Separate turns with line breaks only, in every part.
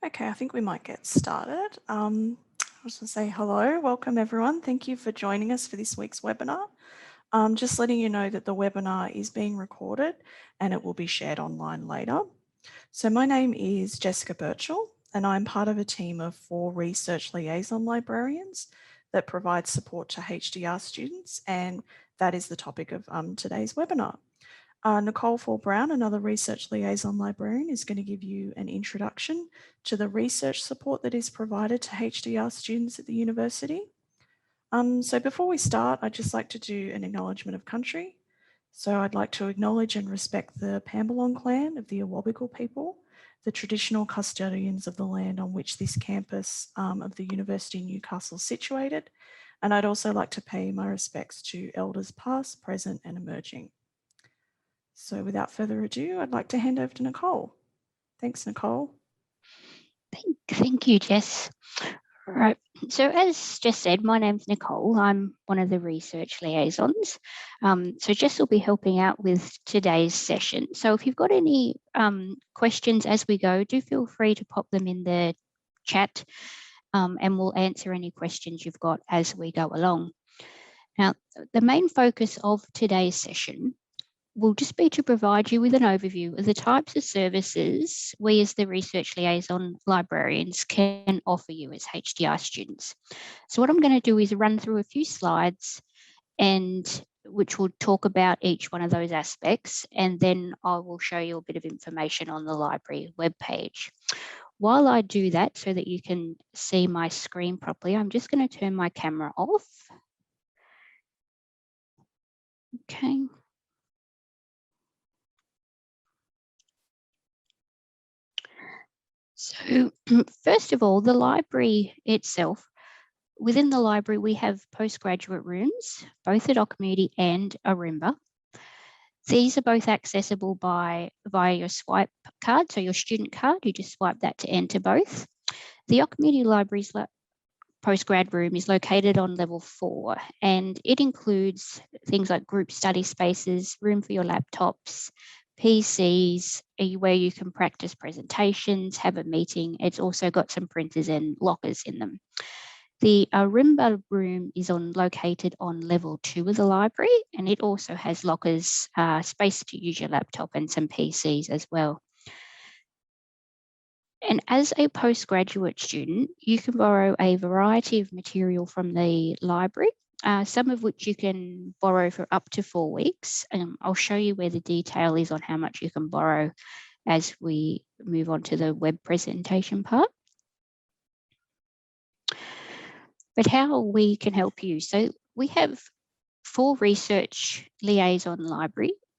Okay, I think we might get started. I was going to say hello, welcome everyone. Thank you for joining us for this week's webinar. Just letting you know that the webinar is being recorded and it will be shared online later. So my name is Jessica Birchall and I'm part of a team of 4 research liaison librarians that provide support to HDR students, and that is the topic of today's webinar. Nicole Fall-Brown, another research liaison librarian, is going to give you an introduction to the research support that is provided to HDR students at the university. So before we start, I'd just like to do an acknowledgement of country. So I'd like to acknowledge and respect the Pambalong clan of the Awabakal people, the traditional custodians of the land on which this campus of the University of Newcastle is situated. And I'd also like to pay my respects to elders past, present and emerging. So without further ado, I'd like to hand over to Nicole. Thanks, Nicole.
Thank you, Jess. Right. So as Jess said, my name's Nicole. I'm one of the research liaisons. So Jess will be helping out with today's session. So if you've got any questions as we go, do feel free to pop them in the chat and we'll answer any questions you've got as we go along. Now, the main focus of today's session will just be to provide you with an overview of the types of services we as the research liaison librarians can offer you as HDR students. So what I'm going to do is run through a few slides and which will talk about each one of those aspects, and then I will show you a bit of information on the library webpage. While I do that so that you can see my screen properly, I'm just going to turn my camera off. Okay. So first of all, the library itself, within the library, we have postgraduate rooms, both at Ocmudi and Ourimbah. These are both accessible via your swipe card, so your student card, you just swipe that to enter both. The Ocmudi Library's postgrad room is located on level 4, and it includes things like group study spaces, room for your laptops, PCs, where you can practice presentations, have a meeting. It's also got some printers and lockers in them. The Ourimbah room is located on level 2 of the library, and it also has lockers, space to use your laptop and some PCs as well. And as a postgraduate student, you can borrow a variety of material from the library, some of which you can borrow for up to 4 weeks. I'll show you where the detail is on how much you can borrow as we move on to the web presentation part. But how we can help you. So we have 4 research liaison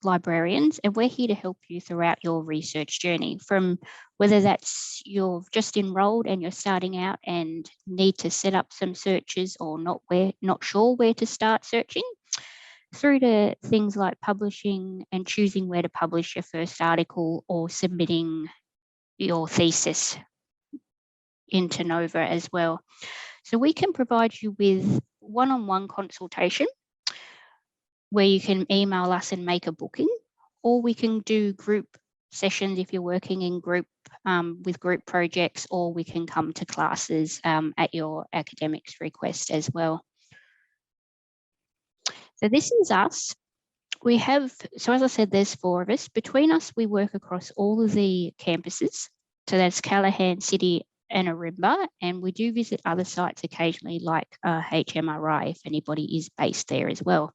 librarians, and we're here to help you throughout your research journey, from whether that's you're just enrolled and you're starting out and need to set up some searches or not sure where to start searching, through to things like publishing and choosing where to publish your first article or submitting your thesis into Nova as well. So we can provide you with one-on-one consultation where you can email us and make a booking, or we can do group sessions if you're working in group with group projects, or we can come to classes at your academics request as well. So this is us. We have, so as I said, there's 4 of us. Between us, we work across all of the campuses. So that's Callaghan, City and Ourimbah, and we do visit other sites occasionally like HMRI if anybody is based there as well.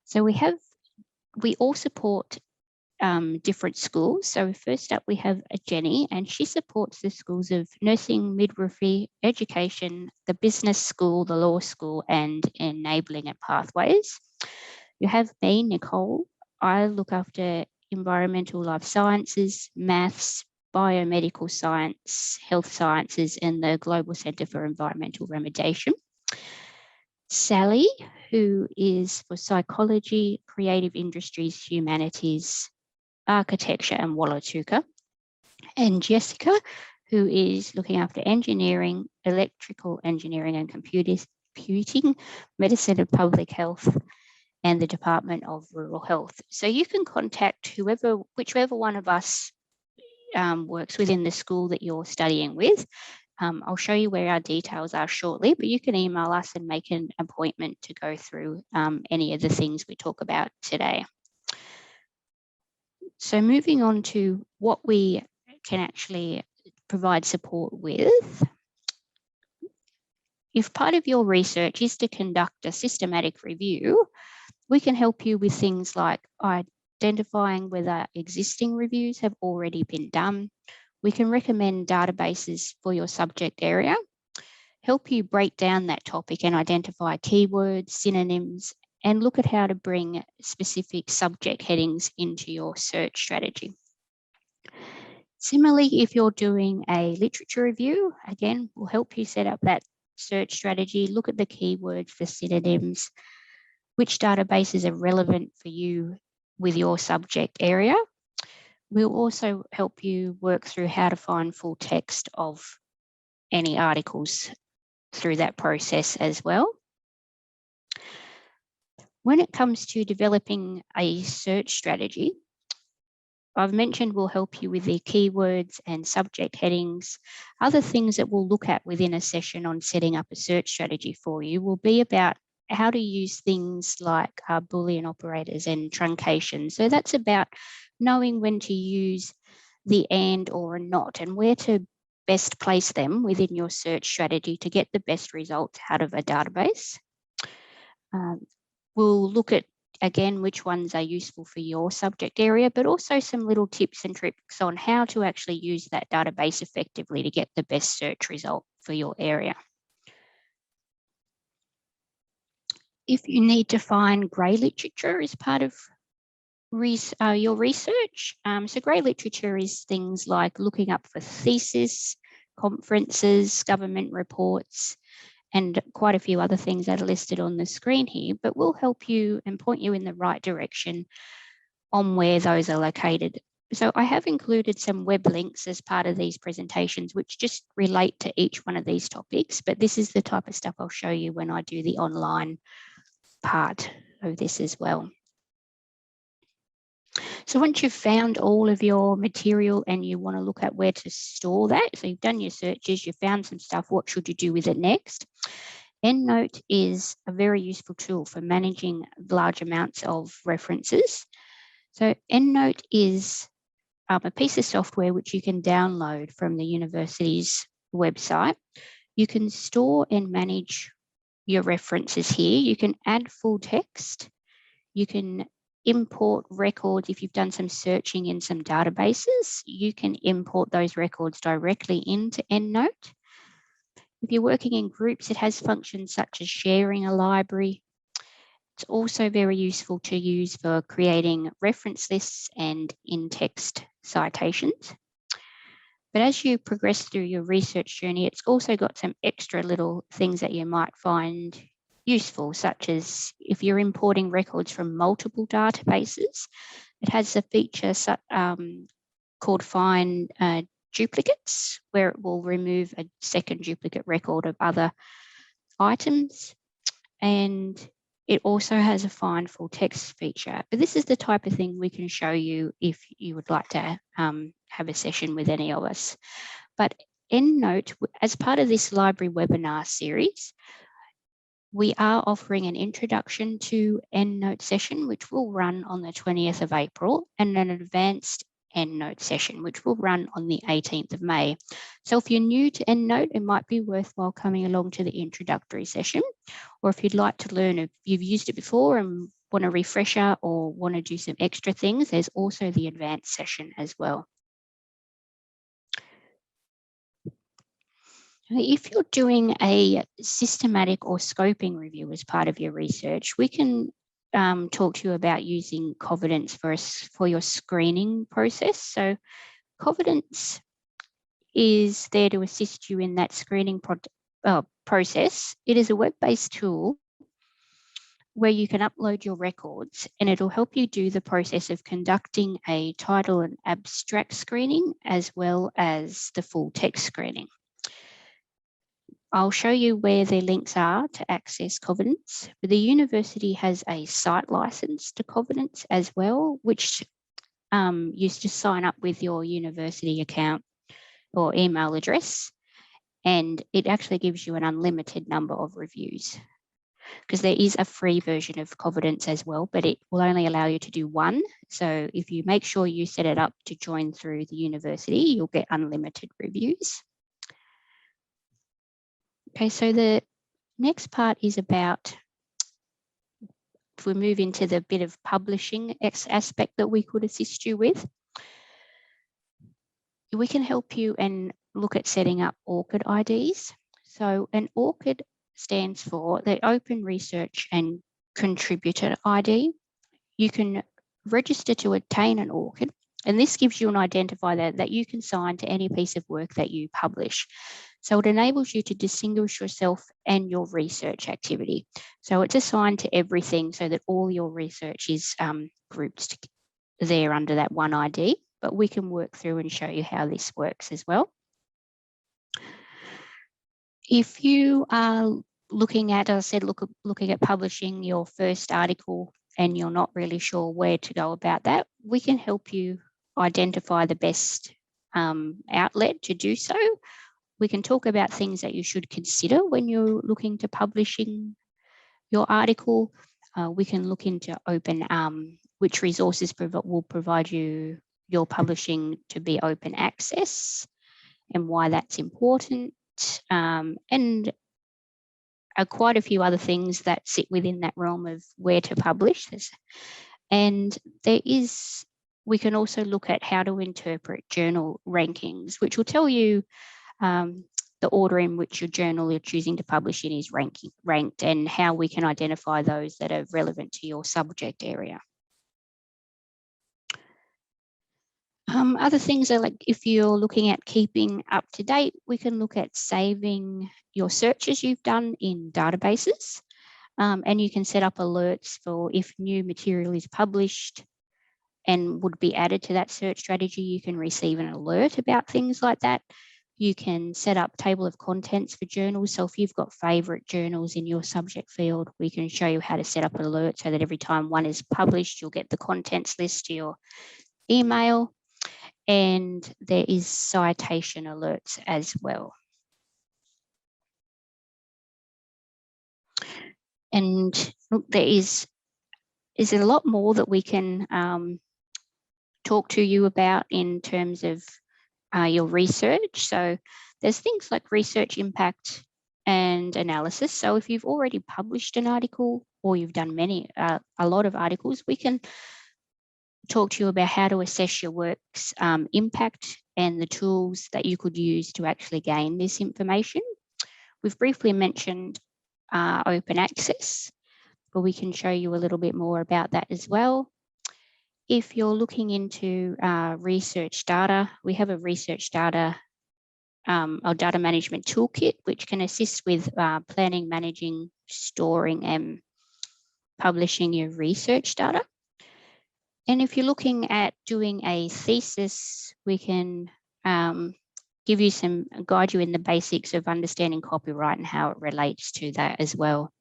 So we all support different schools. So first up, we have Jenny, and she supports the schools of nursing, midwifery, education, the business school, the law school, and enabling and pathways. You have me, Nicole. I look after environmental life sciences, maths, biomedical science, health sciences, and the Global Centre for Environmental Remediation. Sally, who is for psychology, creative industries, humanities, architecture, and Wallatuka. And Jessica, who is looking after engineering, electrical engineering and computing, medicine and public health, and the Department of Rural Health. So you can contact whichever one of us works within the school that you're studying with. I'll show you where our details are shortly, but you can email us and make an appointment to go through any of the things we talk about today. So moving on to what we can actually provide support with. If part of your research is to conduct a systematic review, we can help you with things like identifying whether existing reviews have already been done. We can recommend databases for your subject area, help you break down that topic and identify keywords, synonyms, and look at how to bring specific subject headings into your search strategy. Similarly, if you're doing a literature review, again, we'll help you set up that search strategy, look at the keywords, the synonyms, which databases are relevant for you with your subject area. We'll also help you work through how to find full text of any articles through that process as well. When it comes to developing a search strategy, I've mentioned we'll help you with the keywords and subject headings. Other things that we'll look at within a session on setting up a search strategy for you will be about how to use things like Boolean operators and truncation. So that's about knowing when to use the and or a not and where to best place them within your search strategy to get the best results out of a database. We'll look at, again, which ones are useful for your subject area, but also some little tips and tricks on how to actually use that database effectively to get the best search result for your area. If you need to find grey literature as part of your research, so grey literature is things like looking up for thesis, conferences, government reports, and quite a few other things that are listed on the screen here, but we'll help you and point you in the right direction on where those are located. So I have included some web links as part of these presentations, which just relate to each one of these topics, but this is the type of stuff I'll show you when I do the online part of this as well. So once you've found all of your material and you want to look at where to store that, so you've done your searches, you've found some stuff, what should you do with it next? Endnote is a very useful tool for managing large amounts of references. So Endnote is a piece of software which you can download from the university's website. You can store and manage your references here. You can add full text. You can import records. If you've done some searching in some databases, you can import those records directly into Endnote. If you're working in groups, it has functions such as sharing a library. It's also very useful to use for creating reference lists and in-text citations. But as you progress through your research journey, it's also got some extra little things that you might find useful, such as if you're importing records from multiple databases, it has a feature called Find Duplicates, where it will remove a second duplicate record of other items. And it also has a Find Full Text feature. But this is the type of thing we can show you if you would like to have a session with any of us. But Endnote, as part of this library webinar series, we are offering an introduction to Endnote session, which will run on the 20th of April, and an advanced Endnote session, which will run on the 18th of May. So if you're new to Endnote, it might be worthwhile coming along to the introductory session, or if you'd like to learn if you've used it before and want a refresher or want to do some extra things, there's also the advanced session as well. If you're doing a systematic or scoping review as part of your research, we can talk to you about using Covidence for your screening process. So Covidence is there to assist you in that screening process. It is a web-based tool where you can upload your records, and it'll help you do the process of conducting a title and abstract screening as well as the full text screening. I'll show you where the links are to access Covidence. But the university has a site license to Covidence as well, which you just sign up with your university account or email address, and it actually gives you an unlimited number of reviews, because there is a free version of Covidence as well, but it will only allow you to do one. So if you make sure you set it up to join through the university, you'll get unlimited reviews. Okay, so the next part is about, if we move into the bit of publishing aspect that we could assist you with, we can help you and look at setting up ORCID IDs. So an ORCID stands for the Open Research and Contributor ID. You can register to obtain an ORCID, and this gives you an identifier that you can sign to any piece of work that you publish. So it enables you to distinguish yourself and your research activity. So it's assigned to everything so that all your research is grouped there under that one ID, but we can work through and show you how this works as well. If you are looking at, as I said, looking at publishing your first article and you're not really sure where to go about that, we can help you identify the best outlet to do so. We can talk about things that you should consider when you're looking to publishing your article. We can look into which resources will provide you your publishing to be open access and why that's important, and quite a few other things that sit within that realm of where to publish. And we can also look at how to interpret journal rankings, which will tell you the order in which your journal you're choosing to publish in is ranked, and how we can identify those that are relevant to your subject area. Other things are like, if you're looking at keeping up to date, we can look at saving your searches you've done in databases, and you can set up alerts for if new material is published and would be added to that search strategy. You can receive an alert about things like that. You can set up table of contents for journals. So if you've got favourite journals in your subject field, we can show you how to set up an alert so that every time one is published, you'll get the contents list to your email. And there is citation alerts as well. And look, there is a lot more that we can talk to you about in terms of your research. So there's things like research impact and analysis. So if you've already published an article or you've done a lot of articles, we can talk to you about how to assess your work's impact and the tools that you could use to actually gain this information. We've briefly mentioned open access, but we can show you a little bit more about that as well. If you're looking into research data, we have a research data or data management toolkit, which can assist with planning, managing, storing, and publishing your research data. And if you're looking at doing a thesis, we can guide you in the basics of understanding copyright and how it relates to that as well.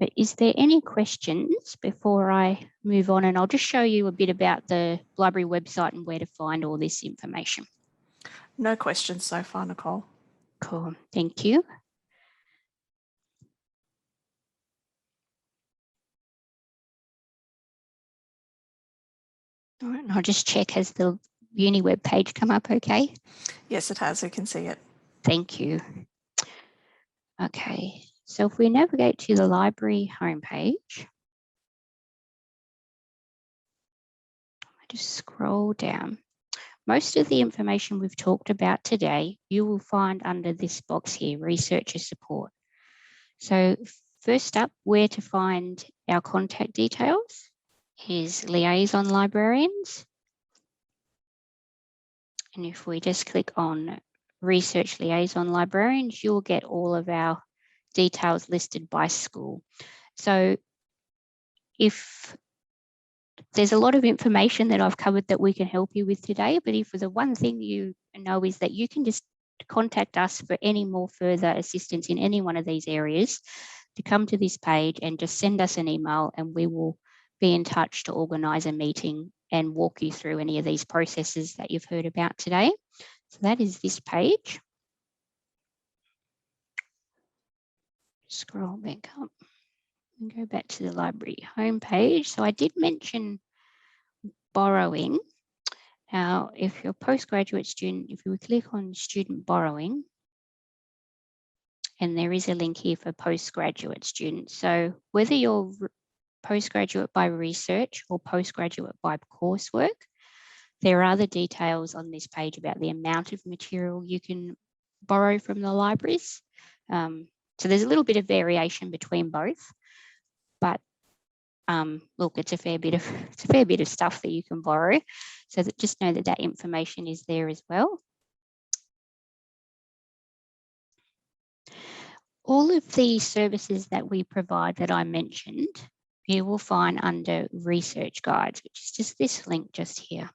But is there any questions before I move on? And I'll just show you a bit about the library website and where to find all this information.
No questions so far, Nicole.
Cool, thank you. All right, and I'll just check, has the Uni Web Page come up okay?
Yes, it has. We can see it.
Thank you. Okay, so if we navigate to the library homepage, I just scroll down. Most of the information we've talked about today, you will find under this box here, researcher support. So first up, where to find our contact details is Liaison Librarians. And if we just click on Research Liaison Librarians, you'll get all of our details listed by school. So if there's a lot of information that I've covered that we can help you with today, but if the one thing you know is that you can just contact us for any more further assistance in any one of these areas, to come to this page and just send us an email, and we will be in touch to organise a meeting and walk you through any of these processes that you've heard about today. So that is this page. Scroll back up and go back to the library homepage. So I did mention borrowing. Now, if you're a postgraduate student, if you click on student borrowing, and there is a link here for postgraduate students. So whether you're postgraduate by research or postgraduate by coursework, there are the details on this page about the amount of material you can borrow from the libraries. So there's a little bit of variation between both, but look, it's a fair bit of stuff that you can borrow. So that just know that that information is there as well. All of the services that we provide that I mentioned, you will find under research guides, which is just this link just here.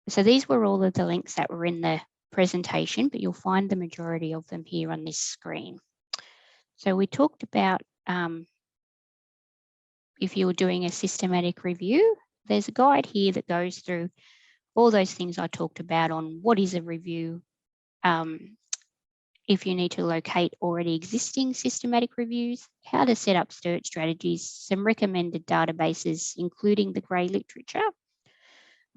So these were all of the links that were in the presentation, but you'll find the majority of them here on this screen. So we talked about if you were doing a systematic review, there's a guide here that goes through all those things I talked about on what is a review, if you need to locate already existing systematic reviews, how to set up search strategies, some recommended databases, including the grey literature,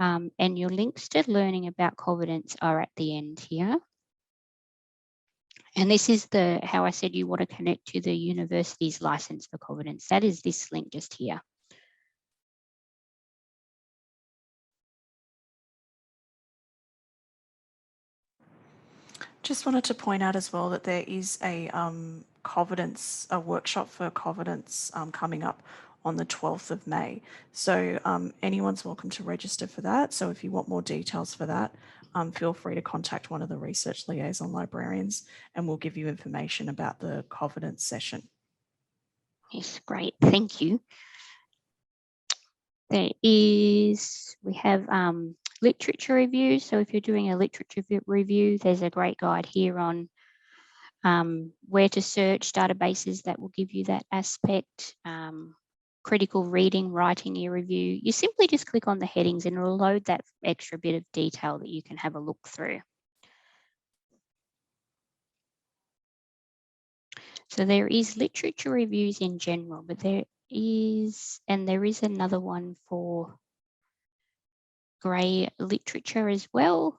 and your links to learning about covenants are at the end here. And this is how I said you want to connect to the university's license for covenants. That is this link just here.
Just wanted to point out as well that there is a workshop for covenants coming up on the 12th of May. So anyone's welcome to register for that. So if you want more details for that, feel free to contact one of the research liaison librarians and we'll give you information about the covenants session.
Yes, great, thank you. We have literature reviews. So if you're doing a literature review, there's a great guide here on where to search databases that will give you that aspect. Critical reading, writing a review. You simply just click on the headings and it'll load that extra bit of detail that you can have a look through. So there is literature reviews in general, but there is another one for grey literature as well.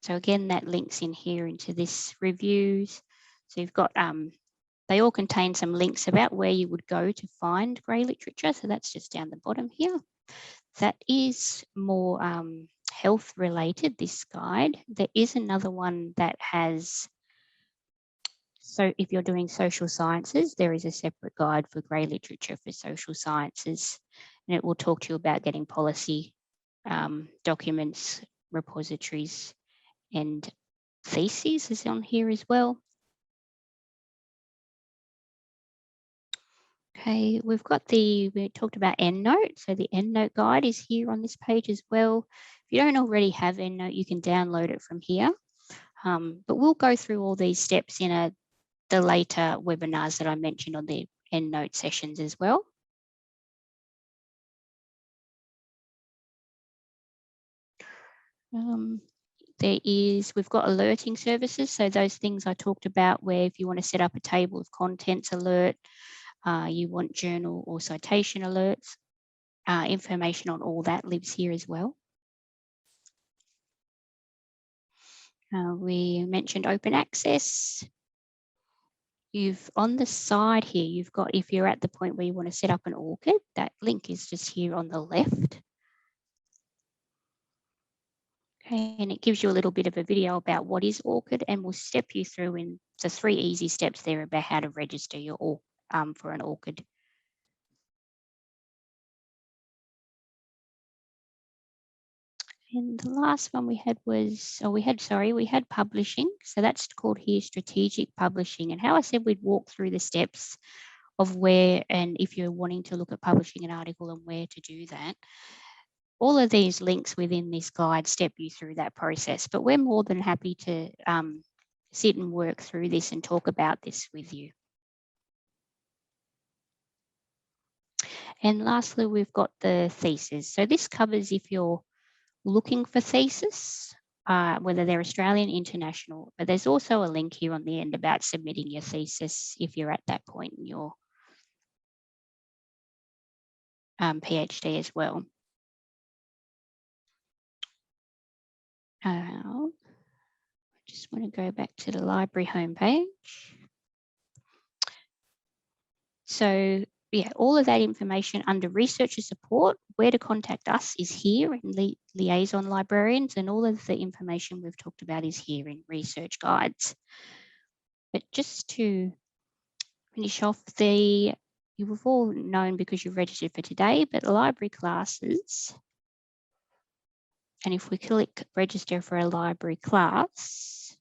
So again, that links in here into this reviews. So you've got, they all contain some links about where you would go to find grey literature. So that's just down the bottom here. That is more health related, this guide. There is another one that has, so if you're doing social sciences, there is a separate guide for grey literature for social sciences. And it will talk to you about getting policy documents, repositories, and theses is on here as well. Okay, we talked about Endnote. So the Endnote guide is here on this page as well. If you don't already have Endnote, you can download it from here. But we'll go through all these steps in the later webinars that I mentioned on the Endnote sessions as well. We've got alerting services. So those things I talked about where if you want to set up a table of contents alert, you want journal or citation alerts, information on all that lives here as well. We mentioned open access. On the side here, you've got, if you're at the point where you want to set up an ORCID, that link is just here on the left. Okay, and it gives you a little bit of a video about what is ORCID, and we'll step you through in the 3 easy steps there about how to register your for an ORCID. And the last one we had was, we had publishing. So that's called here strategic publishing. And how I said we'd walk through the steps of where, and if you're wanting to look at publishing an article and where to do that. All of these links within this guide step you through that process, but we're more than happy to sit and work through this and talk about this with you. And lastly, we've got the thesis. So this covers if you're looking for thesis, whether they're Australian, international, but there's also a link here on the end about submitting your thesis if you're at that point in your PhD as well. I just want to go back to the library homepage. So yeah, all of that information under researcher support, where to contact us is here in Liaison Librarians, and all of the information we've talked about is here in research guides. But just to finish off, you've all known because you've registered for today, but the library classes, and if we click register for a library class,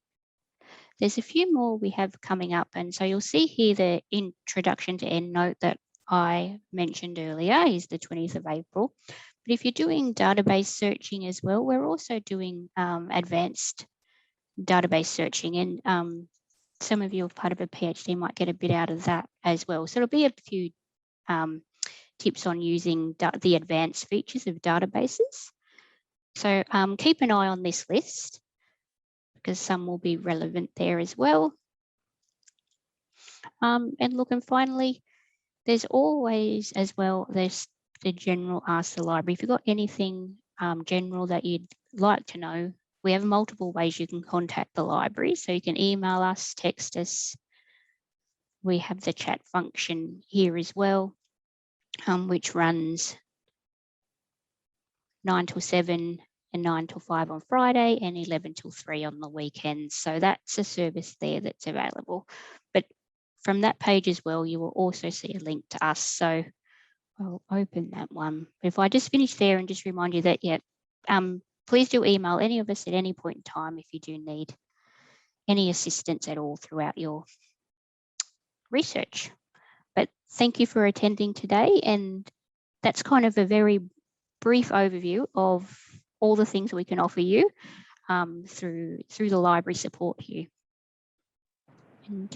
there's a few more we have coming up. And so you'll see here the introduction to Endnote that I mentioned earlier is the 20th of April. But if you're doing database searching as well, we're also doing advanced database searching, and some of you as part of a PhD might get a bit out of that as well. So it'll be a few tips on using the advanced features of databases. So keep an eye on this list, because some will be relevant there as well. And look, and finally, there's always as well, there's the general Ask the Library. If you've got anything general that you'd like to know, we have multiple ways you can contact the library. So you can email us, text us. We have the chat function here as well, which runs 9 till 7 and 9 till 5 on Friday and 11 till 3 on the weekends. So that's a service there that's available. But from that page as well, you will also see a link to us. So I'll open that one. If I just finish there and just remind you that, yeah, please do email any of us at any point in time if you do need any assistance at all throughout your research. But thank you for attending today. And that's kind of a very brief overview of all the things we can offer you through the library support here. And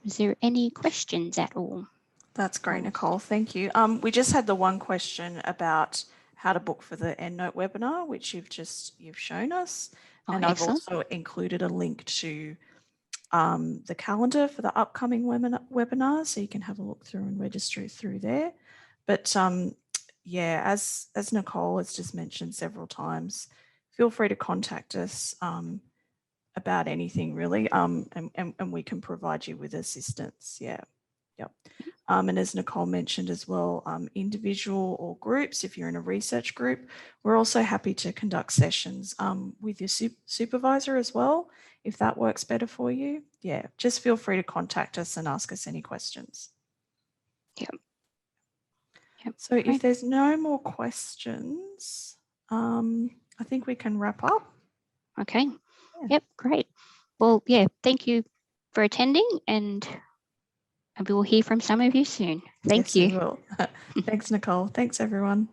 is there any questions at all?
That's great, Nicole. Thank you. We just had the one question about how to book for the Endnote webinar, which you've shown us. And
excellent.
I've also included a link to the calendar for the upcoming webinar, so you can have a look through and register through there. But yeah, as Nicole has just mentioned several times, feel free to contact us about anything really, and we can provide you with assistance. Yeah. Yep. And as Nicole mentioned as well, individual or groups, if you're in a research group, we're also happy to conduct sessions with your supervisor as well, if that works better for you. Yeah, just feel free to contact us and ask us any questions.
Yep.
So if there's no more questions, I think we can wrap up.
Okay.
Yeah.
Yep, great. Well, yeah, thank you for attending, and we will hear from some of you soon. Thank you.
We will. Thanks, Nicole. Thanks, everyone.